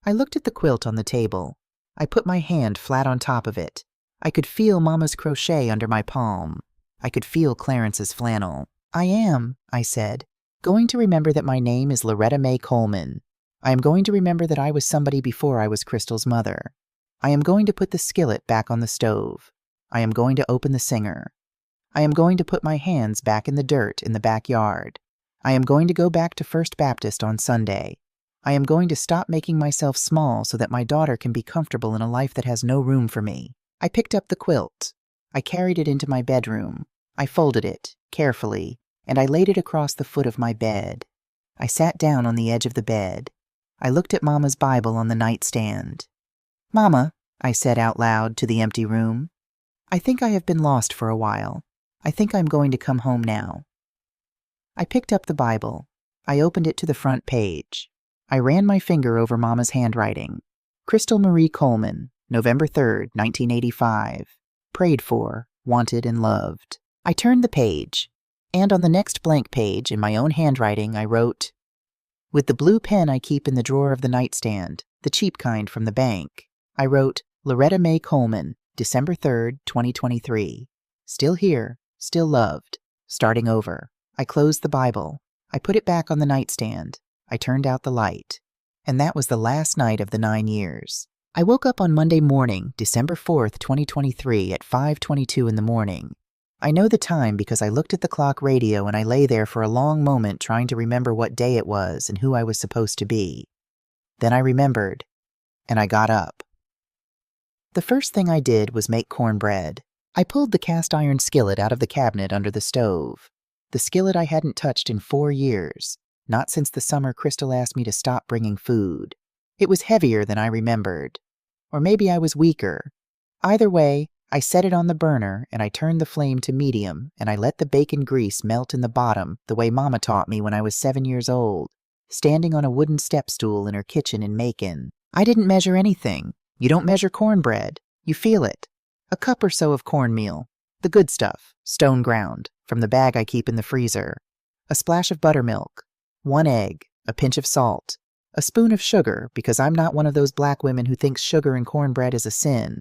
I looked at the quilt on the table. I put my hand flat on top of it. I could feel Mama's crochet under my palm. I could feel Clarence's flannel. I am, I said, going to remember that my name is Loretta Mae Coleman. I am going to remember that I was somebody before I was Crystal's mother. I am going to put the skillet back on the stove. I am going to open the singer. I am going to put my hands back in the dirt in the backyard. I am going to go back to First Baptist on Sunday. I am going to stop making myself small so that my daughter can be comfortable in a life that has no room for me. I picked up the quilt. I carried it into my bedroom. I folded it, carefully, and I laid it across the foot of my bed. I sat down on the edge of the bed. I looked at Mama's Bible on the nightstand. Mama, I said out loud to the empty room, I think I have been lost for a while. I think I'm going to come home now. I picked up the Bible. I opened it to the front page. I ran my finger over Mama's handwriting. Crystal Marie Coleman, November 3rd, 1985. Prayed for, wanted, and loved. I turned the page, and on the next blank page, in my own handwriting, I wrote, with the blue pen I keep in the drawer of the nightstand, the cheap kind from the bank, I wrote, Loretta Mae Coleman, December 3rd, 2023. Still here, still loved, starting over. I closed the Bible. I put it back on the nightstand. I turned out the light. And that was the last night of the 9 years. I woke up on Monday morning, December 4th, 2023 at 5:22 in the morning. I know the time because I looked at the clock radio and I lay there for a long moment trying to remember what day it was and who I was supposed to be. Then I remembered, and I got up. The first thing I did was make cornbread. I pulled the cast iron skillet out of the cabinet under the stove. The skillet I hadn't touched in 4 years, not since the summer Crystal asked me to stop bringing food. It was heavier than I remembered. Or maybe I was weaker. Either way, I set it on the burner and I turned the flame to medium and I let the bacon grease melt in the bottom the way Mama taught me when I was 7 years old, standing on a wooden step stool in her kitchen in Macon. I didn't measure anything. You don't measure cornbread. You feel it. A cup or so of cornmeal, the good stuff, stone ground, from the bag I keep in the freezer. A splash of buttermilk, 1 egg, a pinch of salt, a spoon of sugar because I'm not one of those black women who thinks sugar in cornbread is a sin.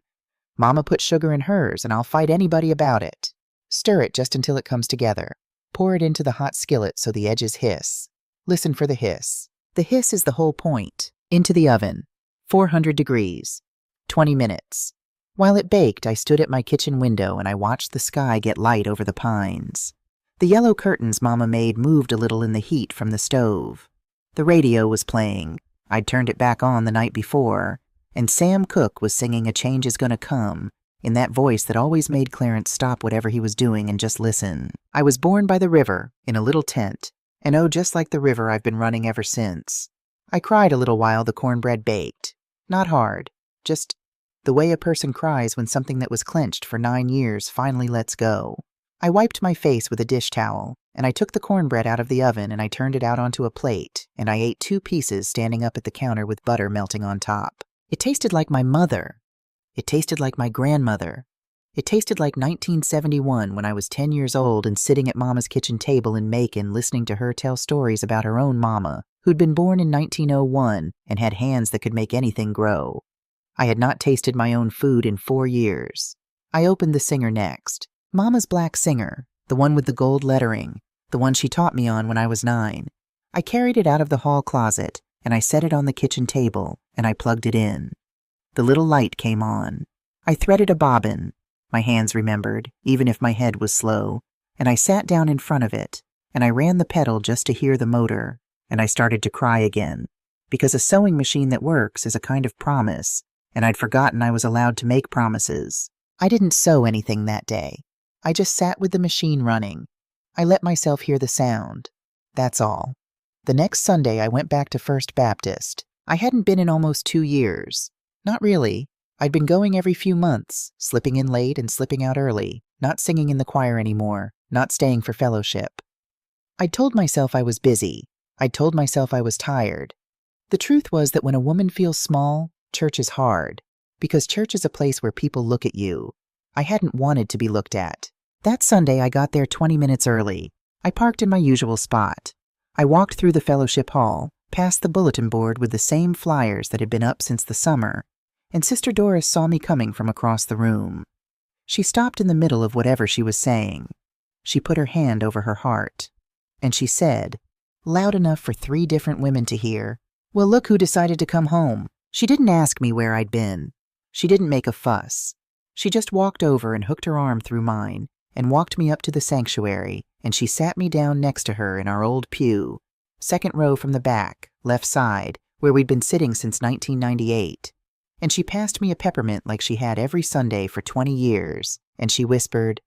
Mama put sugar in hers and I'll fight anybody about it. Stir it just until it comes together. Pour it into the hot skillet so the edges hiss. Listen for the hiss. The hiss is the whole point. Into the oven. 400 degrees. 20 minutes. While it baked, I stood at my kitchen window and I watched the sky get light over the pines. The yellow curtains Mama made moved a little in the heat from the stove. The radio was playing. I'd turned it back on the night before, and Sam Cooke was singing A Change Is Gonna Come in that voice that always made Clarence stop whatever he was doing and just listen. I was born by the river in a little tent, and oh, just like the river I've been running ever since. I cried a little while the cornbread baked. Not hard, just the way a person cries when something that was clenched for 9 years finally lets go. I wiped my face with a dish towel, and I took the cornbread out of the oven and I turned it out onto a plate, and I ate 2 pieces standing up at the counter with butter melting on top. It tasted like my mother. It tasted like my grandmother. It tasted like 1971 when I was 10 years old and sitting at Mama's kitchen table in Macon listening to her tell stories about her own mama, who'd been born in 1901 and had hands that could make anything grow. I had not tasted my own food in 4 years. I opened the Singer next. Mama's black Singer, the one with the gold lettering, the one she taught me on when I was 9. I carried it out of the hall closet, and I set it on the kitchen table, and I plugged it in. The little light came on. I threaded a bobbin. My hands remembered, even if my head was slow, and I sat down in front of it, and I ran the pedal just to hear the motor, and I started to cry again, because a sewing machine that works is a kind of promise, and I'd forgotten I was allowed to make promises. I didn't sew anything that day. I just sat with the machine running. I let myself hear the sound. That's all. The next Sunday I went back to First Baptist. I hadn't been in almost 2 years. Not really. I'd been going every few months, slipping in late and slipping out early, not singing in the choir anymore, not staying for fellowship. I'd told myself I was busy. I'd told myself I was tired. The truth was that when a woman feels small, church is hard, because church is a place where people look at you. I hadn't wanted to be looked at. That Sunday I got there 20 minutes early. I parked in my usual spot. I walked through the fellowship hall, past the bulletin board with the same flyers that had been up since the summer, and Sister Doris saw me coming from across the room. She stopped in the middle of whatever she was saying. She put her hand over her heart, and she said, loud enough for 3 different women to hear, "Well, look who decided to come home." She didn't ask me where I'd been. She didn't make a fuss. She just walked over and hooked her arm through mine and walked me up to the sanctuary, and she sat me down next to her in our old pew, 2nd row from the back, left side, where we'd been sitting since 1998. And she passed me a peppermint like she had every Sunday for 20 years, and she whispered,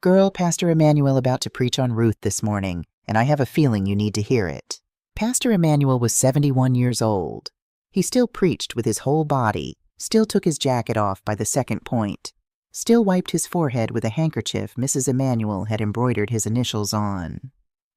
"Girl, Pastor Emmanuel about to preach on Ruth this morning, and I have a feeling you need to hear it." Pastor Emmanuel was 71 years old. He still preached with his whole body, still took his jacket off by the 2nd point, still wiped his forehead with a handkerchief Mrs. Emmanuel had embroidered his initials on.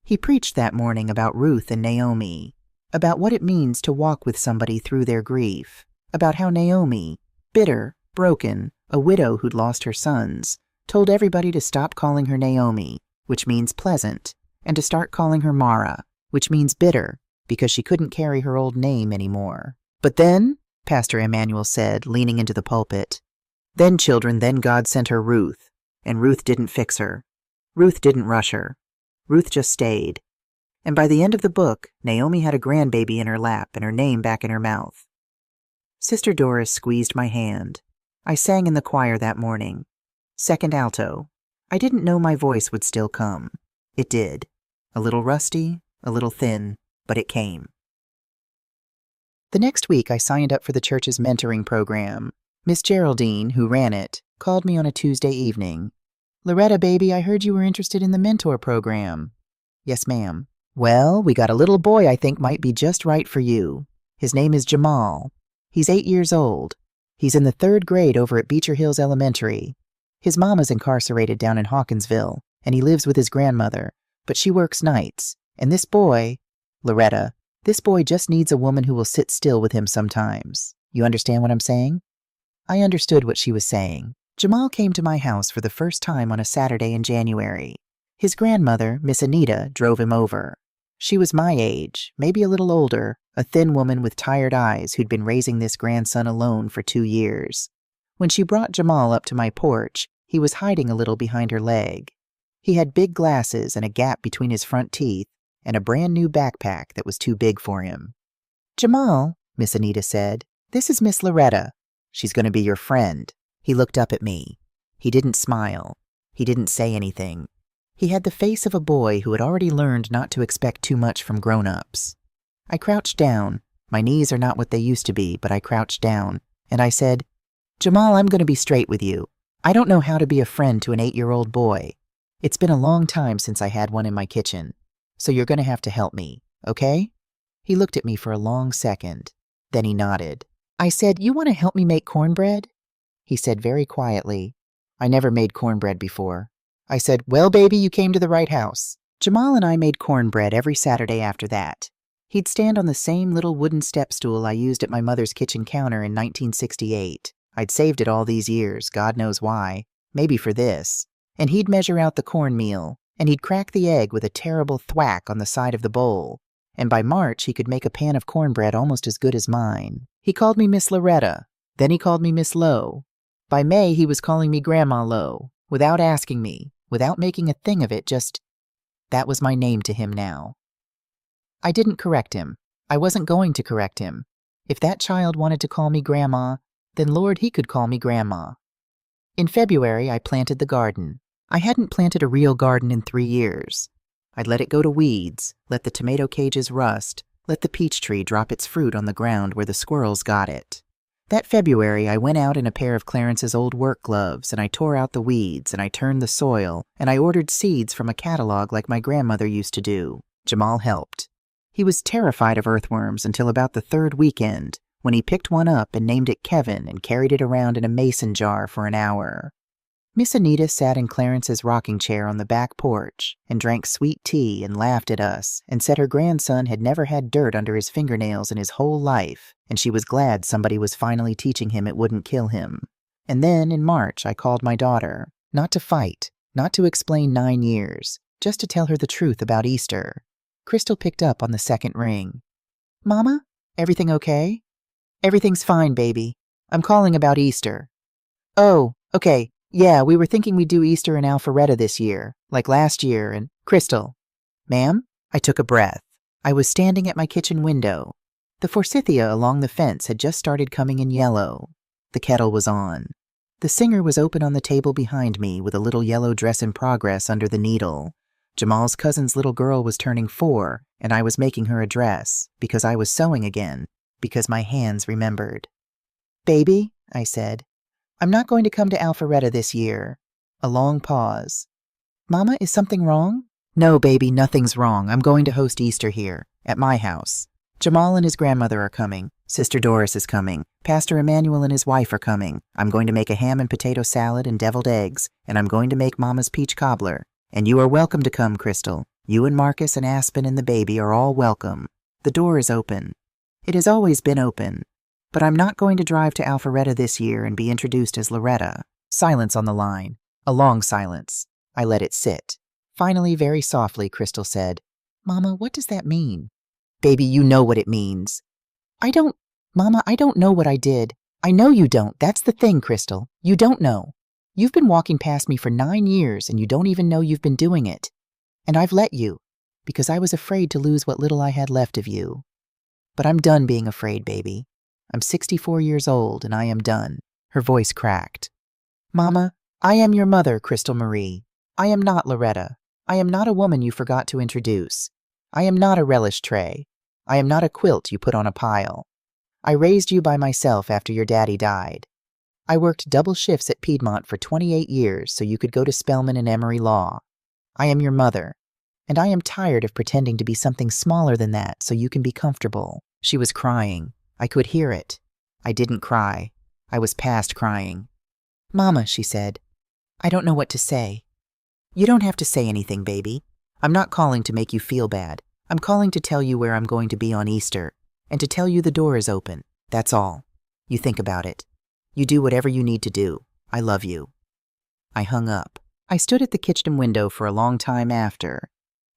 He preached that morning about Ruth and Naomi, about what it means to walk with somebody through their grief, about how Naomi, bitter, broken, a widow who'd lost her sons, told everybody to stop calling her Naomi, which means pleasant, and to start calling her Mara, which means bitter, because she couldn't carry her old name anymore. But then, Pastor Emmanuel said, leaning into the pulpit, then, children, then God sent her Ruth, and Ruth didn't fix her. Ruth didn't rush her. Ruth just stayed. And by the end of the book, Naomi had a grandbaby in her lap and her name back in her mouth. Sister Doris squeezed my hand. I sang in the choir that morning. 2nd alto. I didn't know my voice would still come. It did. A little rusty, a little thin, but it came. The next week I signed up for the church's mentoring program. Miss Geraldine, who ran it, called me on a Tuesday evening. "Loretta, baby, I heard you were interested in the mentor program." "Yes, ma'am." "Well, we got a little boy I think might be just right for you. His name is Jamal. He's 8 years old. He's in the 3rd grade over at Beecher Hills Elementary. His mama's incarcerated down in Hawkinsville, and he lives with his grandmother, but she works nights. And this boy, Loretta, this boy just needs a woman who will sit still with him sometimes. You understand what I'm saying?" I understood what she was saying. Jamal came to my house for the first time on a Saturday in January. His grandmother, Miss Anita, drove him over. She was my age, maybe a little older, a thin woman with tired eyes who'd been raising this grandson alone for 2 years. When she brought Jamal up to my porch, he was hiding a little behind her leg. He had big glasses and a gap between his front teeth and a brand new backpack that was too big for him. "Jamal," Miss Anita said, "this is Miss Loretta. She's going to be your friend." He looked up at me. He didn't smile. He didn't say anything. He had the face of a boy who had already learned not to expect too much from grown-ups. I crouched down. My knees are not what they used to be, but I crouched down, and I said, "Jamal, I'm going to be straight with you. I don't know how to be a friend to an 8-year-old boy. It's been a long time since I had one in my kitchen, so you're going to have to help me, okay?" He looked at me for a long second. Then he nodded. I said, "You want to help me make cornbread?" He said very quietly, "I never made cornbread before." I said, "Well, baby, you came to the right house." Jamal and I made cornbread every Saturday after that. He'd stand on the same little wooden step stool I used at my mother's kitchen counter in 1968. I'd saved it all these years, God knows why, maybe for this. And he'd measure out the cornmeal, and he'd crack the egg with a terrible thwack on the side of the bowl. And by March, he could make a pan of cornbread almost as good as mine. He called me Miss Loretta. Then he called me Miss Lowe. By May, he was calling me Grandma Lowe, without asking me, without making a thing of it, just, that was my name to him now. I didn't correct him. I wasn't going to correct him. If that child wanted to call me Grandma, then Lord, he could call me Grandma. In February, I planted the garden. I hadn't planted a real garden in 3 years. I'd let it go to weeds, let the tomato cages rust, let the peach tree drop its fruit on the ground where the squirrels got it. That February, I went out in a pair of Clarence's old work gloves, and I tore out the weeds, and I turned the soil, and I ordered seeds from a catalog like my grandmother used to do. Jamal helped. He was terrified of earthworms until about the 3rd weekend, when he picked one up and named it Kevin and carried it around in a mason jar for an hour. Miss Anita sat in Clarence's rocking chair on the back porch and drank sweet tea and laughed at us and said her grandson had never had dirt under his fingernails in his whole life, and she was glad somebody was finally teaching him it wouldn't kill him. And then, in March, I called my daughter, not to fight, not to explain 9 years, just to tell her the truth about Easter. Crystal picked up on the 2nd ring. "Mama, everything okay?" "Everything's fine, baby. I'm calling about Easter." "Oh, okay. Yeah, we were thinking we'd do Easter in Alpharetta this year, like last year, and—" "Crystal." "Ma'am?" I took a breath. I was standing at my kitchen window. The forsythia along the fence had just started coming in yellow. The kettle was on. The singer was open on the table behind me with a little yellow dress in progress under the needle. Jamal's cousin's little girl was turning 4, and I was making her a dress, because I was sewing again, because my hands remembered. "Baby," I said, "I'm not going to come to Alpharetta this year." A long pause. "Mama, is something wrong?" "No, baby, nothing's wrong. I'm going to host Easter here, at my house. Jamal and his grandmother are coming. Sister Doris is coming. Pastor Emmanuel and his wife are coming. I'm going to make a ham and potato salad and deviled eggs, and I'm going to make Mama's peach cobbler. And you are welcome to come, Crystal. You and Marcus and Aspen and the baby are all welcome. The door is open. It has always been open. But I'm not going to drive to Alpharetta this year and be introduced as Loretta." Silence on the line. A long silence. I let it sit. Finally, very softly, Crystal said, "Mama, what does that mean?" "Baby, you know what it means." Mama, I don't know what I did. I know you don't. That's the thing, Crystal. You don't know. You've been walking past me for 9 years, and you don't even know you've been doing it. And I've let you, because I was afraid to lose what little I had left of you. But I'm done being afraid, baby. I'm 64 years old, and I am done." Her voice cracked. "Mama, I am your mother, Crystal Marie. I am not Loretta. I am not a woman you forgot to introduce. I am not a relish tray. I am not a quilt you put on a pile. I raised you by myself after your daddy died. I worked double shifts at Piedmont for 28 years so you could go to Spelman and Emory Law. I am your mother, and I am tired of pretending to be something smaller than that so you can be comfortable." She was crying. I could hear it. I didn't cry. I was past crying. "Mama," she said, "I don't know what to say." "You don't have to say anything, baby. I'm not calling to make you feel bad. I'm calling to tell you where I'm going to be on Easter, and to tell you the door is open. That's all. You think about it. You do whatever you need to do. I love you." I hung up. I stood at the kitchen window for a long time after.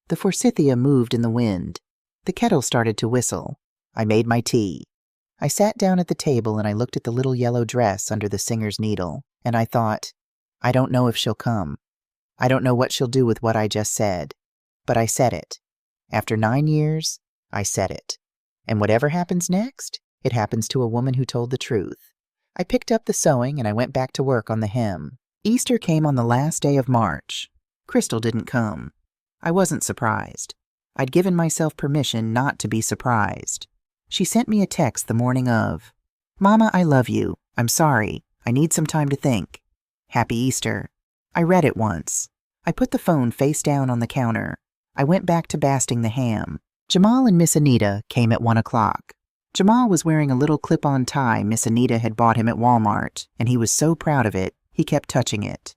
The forsythia moved in the wind. The kettle started to whistle. I made my tea. I sat down at the table and I looked at the little yellow dress under the singer's needle, and I thought, I don't know if she'll come. I don't know what she'll do with what I just said. But I said it. After 9 years, I said it. And whatever happens next, it happens to a woman who told the truth. I picked up the sewing and I went back to work on the hem. Easter came on the last day of March. Crystal didn't come. I wasn't surprised. I'd given myself permission not to be surprised. She sent me a text the morning of, "Mama, I love you. I'm sorry. I need some time to think. Happy Easter." I read it once. I put the phone face down on the counter. I went back to basting the ham. Jamal and Miss Anita came at 1 o'clock. Jamal was wearing a little clip-on tie Miss Anita had bought him at Walmart, and he was so proud of it, he kept touching it.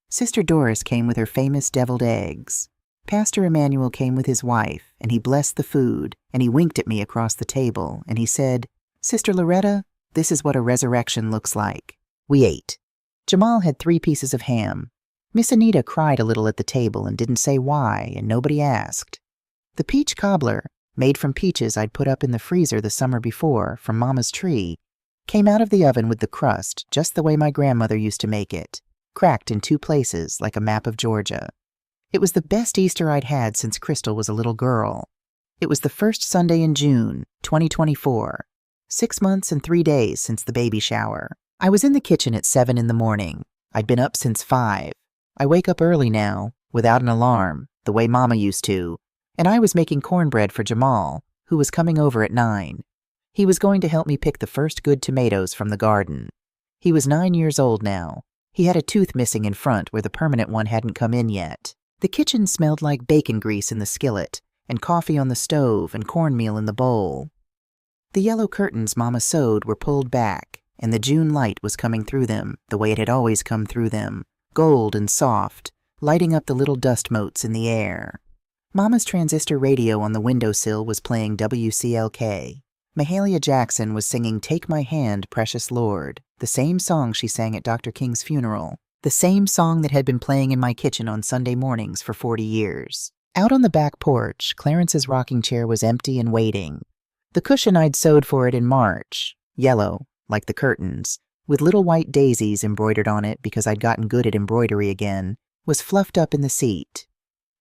Sister Doris came with her famous deviled eggs. Pastor Emmanuel came with his wife, and he blessed the food, and he winked at me across the table, and he said, "Sister Loretta, this is what a resurrection looks like." We ate. Jamal had 3 pieces of ham. Miss Anita cried a little at the table and didn't say why, and nobody asked. The peach cobbler, made from peaches I'd put up in the freezer the summer before from Mama's tree, came out of the oven with the crust just the way my grandmother used to make it, cracked in 2 places like a map of Georgia. It was the best Easter I'd had since Crystal was a little girl. It was the first Sunday in June, 2024, 6 months and 3 days since the baby shower. I was in the kitchen at 7 in the morning. I'd been up since 5. I wake up early now, without an alarm, the way Mama used to, and I was making cornbread for Jamal, who was coming over at 9. He was going to help me pick the first good tomatoes from the garden. He was 9 years old now. He had a tooth missing in front where the permanent one hadn't come in yet. The kitchen smelled like bacon grease in the skillet, and coffee on the stove, and cornmeal in the bowl. The yellow curtains Mama sewed were pulled back, and the June light was coming through them the way it had always come through them, gold and soft, lighting up the little dust motes in the air. Mama's transistor radio on the windowsill was playing WCLK. Mahalia Jackson was singing "Take My Hand, Precious Lord," the same song she sang at Dr. King's funeral, the same song that had been playing in my kitchen on Sunday mornings for 40 years. Out on the back porch, Clarence's rocking chair was empty and waiting. The cushion I'd sewed for it in March, yellow, like the curtains, with little white daisies embroidered on it because I'd gotten good at embroidery again, was fluffed up in the seat.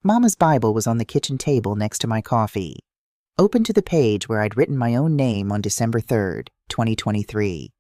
Mama's Bible was on the kitchen table next to my coffee, open to the page where I'd written my own name on December 3rd, 2023.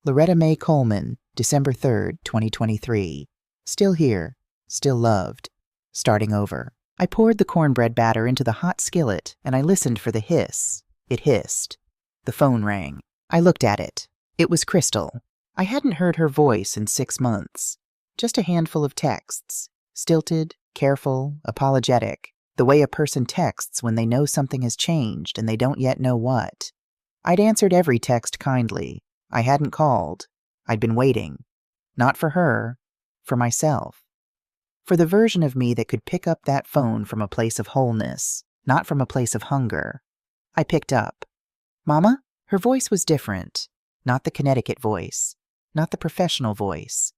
Loretta Mae Coleman, December 3rd, 2023. Still here, still loved, starting over. I poured the cornbread batter into the hot skillet, and I listened for the hiss. It hissed. The phone rang. I looked at it. It was Crystal. I hadn't heard her voice in 6 months. Just a handful of texts. Stilted, careful, apologetic. The way a person texts when they know something has changed and they don't yet know what. I'd answered every text kindly. I hadn't called. I'd been waiting. Not for her. For myself. For the version of me that could pick up that phone from a place of wholeness, not from a place of hunger. I picked up. "Mama?" Her voice was different. Not the Connecticut voice. Not the professional voice.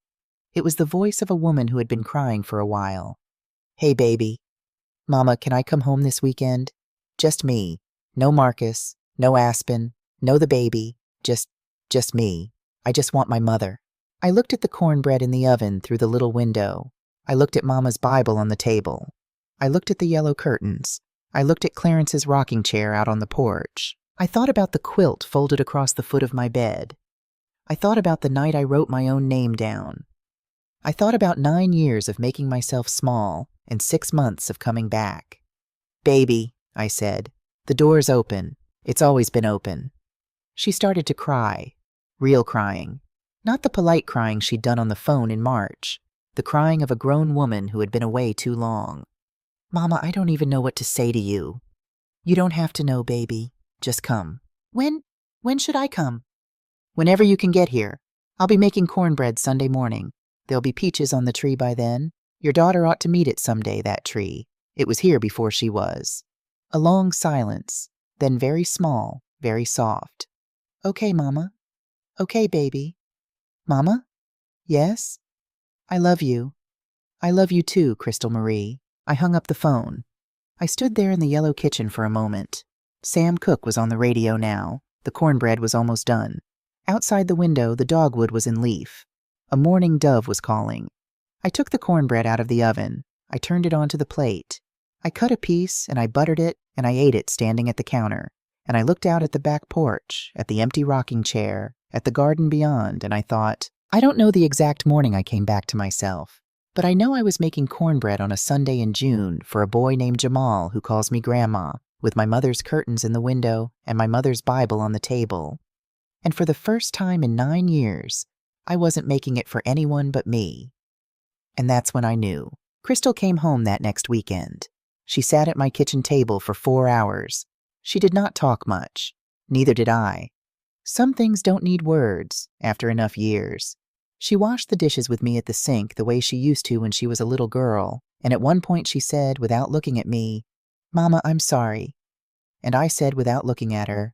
It was the voice of a woman who had been crying for a while. "Hey, baby. Mama, can I come home this weekend? Just me. No Marcus. No Aspen. No the baby. Just me. I just want my mother." I looked at the cornbread in the oven through the little window. I looked at Mama's Bible on the table. I looked at the yellow curtains. I looked at Clarence's rocking chair out on the porch. I thought about the quilt folded across the foot of my bed. I thought about the night I wrote my own name down. I thought about 9 years of making myself small and 6 months of coming back. "Baby," I said, "the door's open. It's always been open." She started to cry. Real crying. Not the polite crying she'd done on the phone in March. The crying of a grown woman who had been away too long. "Mama, I don't even know what to say to you." "You don't have to know, baby. Just come." When should I come?" "Whenever you can get here. I'll be making cornbread Sunday morning. There'll be peaches on the tree by then. Your daughter ought to meet it someday, that tree. It was here before she was." A long silence, then very small, very soft. "Okay, Mama. Okay, baby." "Mama?" "Yes?" "I love you." "I love you too, Crystal Marie." I hung up the phone. I stood there in the yellow kitchen for a moment. Sam Cooke was on the radio now. The cornbread was almost done. Outside the window, the dogwood was in leaf. A mourning dove was calling. I took the cornbread out of the oven. I turned it onto the plate. I cut a piece, and I buttered it, and I ate it standing at the counter. And I looked out at the back porch, at the empty rocking chair, at the garden beyond, and I thought, I don't know the exact morning I came back to myself, but I know I was making cornbread on a Sunday in June for a boy named Jamal who calls me Grandma, with my mother's curtains in the window and my mother's Bible on the table. And for the first time in 9 years, I wasn't making it for anyone but me. And that's when I knew. Crystal came home that next weekend. She sat at my kitchen table for 4 hours. She did not talk much. Neither did I. Some things don't need words after enough years. She washed the dishes with me at the sink the way she used to when she was a little girl, and at one point she said, without looking at me, "Mama, I'm sorry." And I said, without looking at her,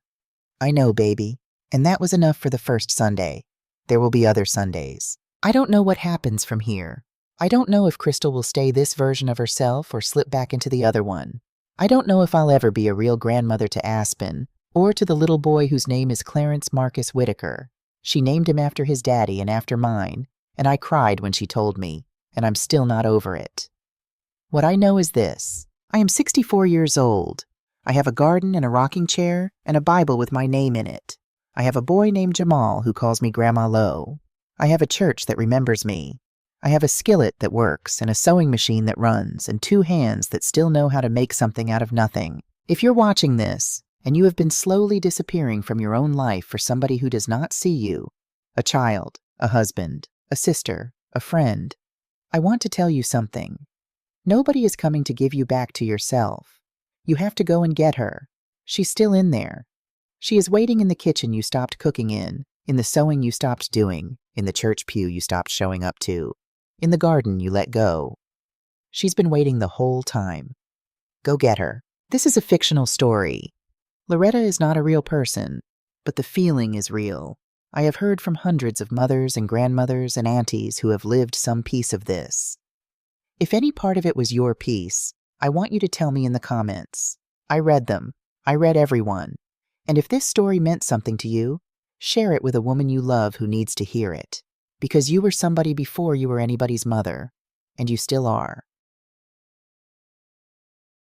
"I know, baby." And that was enough for the first Sunday. There will be other Sundays. I don't know what happens from here. I don't know if Crystal will stay this version of herself or slip back into the other one. I don't know if I'll ever be a real grandmother to Aspen, or to the little boy whose name is Clarence Marcus Whitaker. She named him after his daddy and after mine, and I cried when she told me, and I'm still not over it. What I know is this. I am 64 years old. I have a garden and a rocking chair and a Bible with my name in it. I have a boy named Jamal who calls me Grandma Lowe. I have a church that remembers me. I have a skillet that works and a sewing machine that runs and 2 hands that still know how to make something out of nothing. If you're watching this and you have been slowly disappearing from your own life for somebody who does not see you, a child, a husband, a sister, a friend, I want to tell you something. Nobody is coming to give you back to yourself. You have to go and get her. She's still in there. She is waiting in the kitchen you stopped cooking in the sewing you stopped doing, in the church pew you stopped showing up to, in the garden you let go. She's been waiting the whole time. Go get her. This is a fictional story. Loretta is not a real person, but the feeling is real. I have heard from hundreds of mothers and grandmothers and aunties who have lived some piece of this. If any part of it was your piece, I want you to tell me in the comments. I read them. I read everyone. And if this story meant something to you, share it with a woman you love who needs to hear it. Because you were somebody before you were anybody's mother, and you still are.